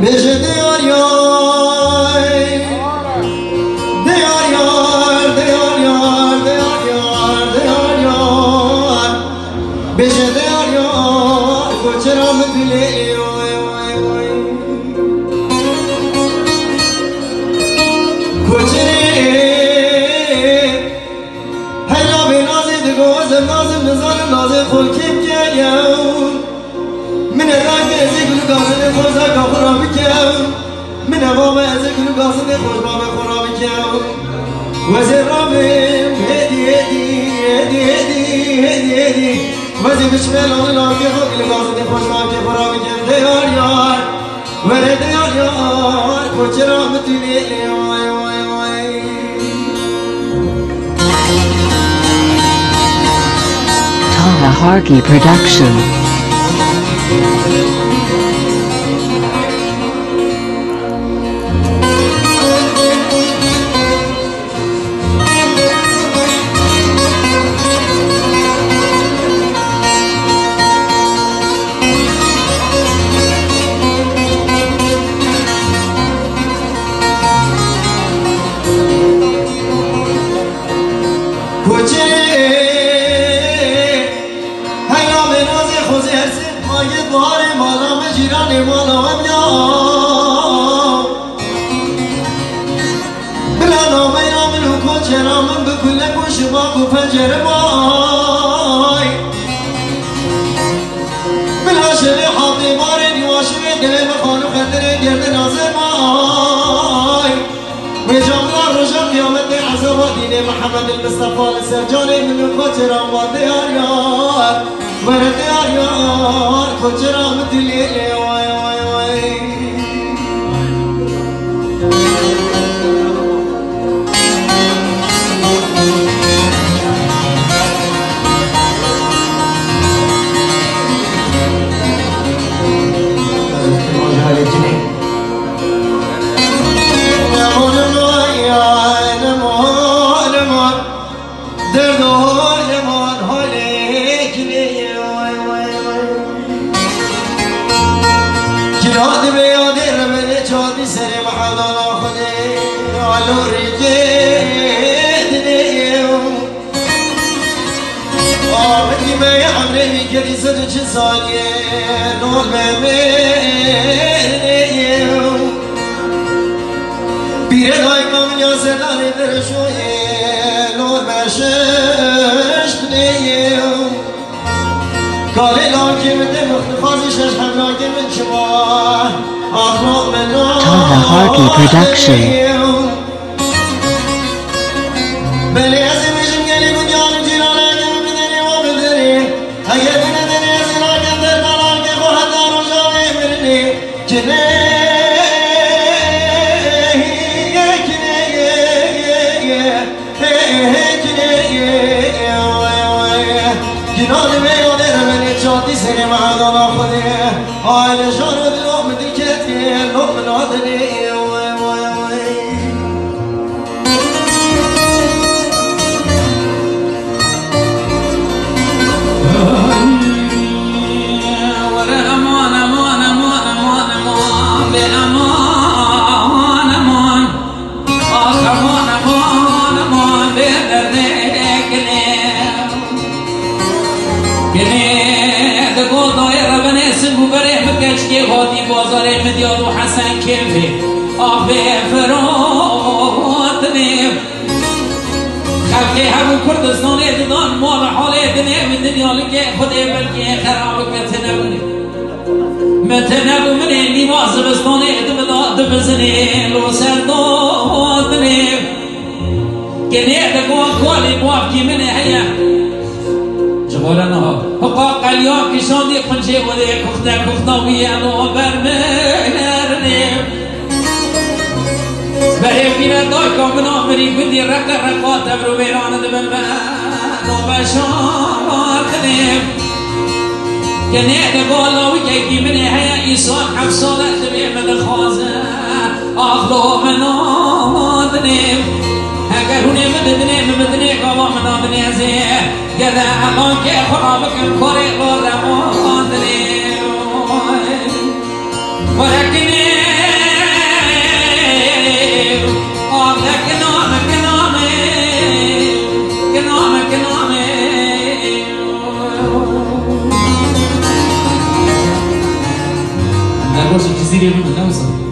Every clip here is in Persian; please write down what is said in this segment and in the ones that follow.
بشه دیار یار دیار یار دیار یار دیار یار دیار یار بشه دیار یار کچرا مدلی نازه خلکیم که یوم من رنگ ازی گلو گازه خوزه که خرابی کم من وام ازی گلو گازه خوز باب خرابی کم وزی رامیم هدی هدی هدی هدی هدی هدی وزی بشمل آن لاکی خود گلو گازه خوز باب که خرابی کم دیار یار وره دیار یار کچه رامتونی وای وای وای Tala Hargi Production. بار مالا مجیران مالا و میام بلا نامه من و کچرا من بکل گوش باق و پنجره بای بلا شبه حاطی بار نیواشوه دل مخانو خطر گرد نازه بای و جاملا رجا قیامت عذاب و دین محمد المصطفى لسرجان من و کچرا و دیار یار ورد یار یار کچرا مدلی وای وای وای كذي صدق صالي نور بميم بيرهاي من يا سداني درشوي نور بشش نيم قال لك من مختفازي شش حملاك من شباب أخلاق من Tala Hargi Production. بلي أزم جمجلي بديان جيراني بدني وبدني هيا بدني زراك دربالك وحتى رجعي مني كني كنادي بيودر مني شاطي سري مع ضنا خدي هاي لشارد لوم ديكتي لوم نادني غادي بازار مديار وحسن كيفي أبي فراتني خلقي همو كردستان دان مال حال دنيا من دنيا لقي خدي بلقي خرابك متنبو مني نواز بستاني دبزني لو سرداتني كني دقوا كوالي بوافكي مني هيا جبارنا حقاق اليوم كشان دي قنشي ودي كفتا ويانو برمرني بهي فينا دايكا من عمري بدي رقا تبرو بيران دبما وبشارتني كني دقولا ويكي مني هيا إيسان حفصالة تبي من الخازن أخلو من آدني هكذا مدني قوام من آدني زيه كذا الان که خرابك الكوري غرام آدني ولكن الراس الجزيرة من الخمسة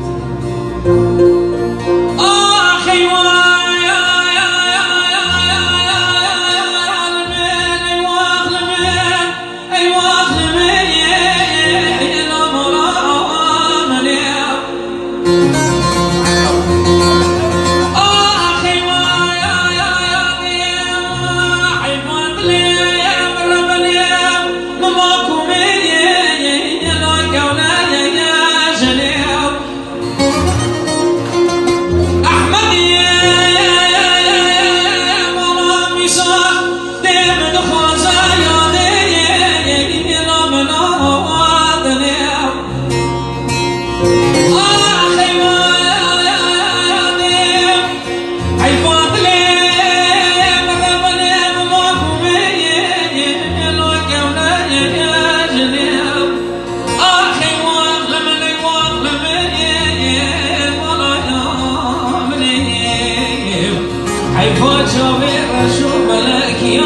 I put your mirror, show my lucky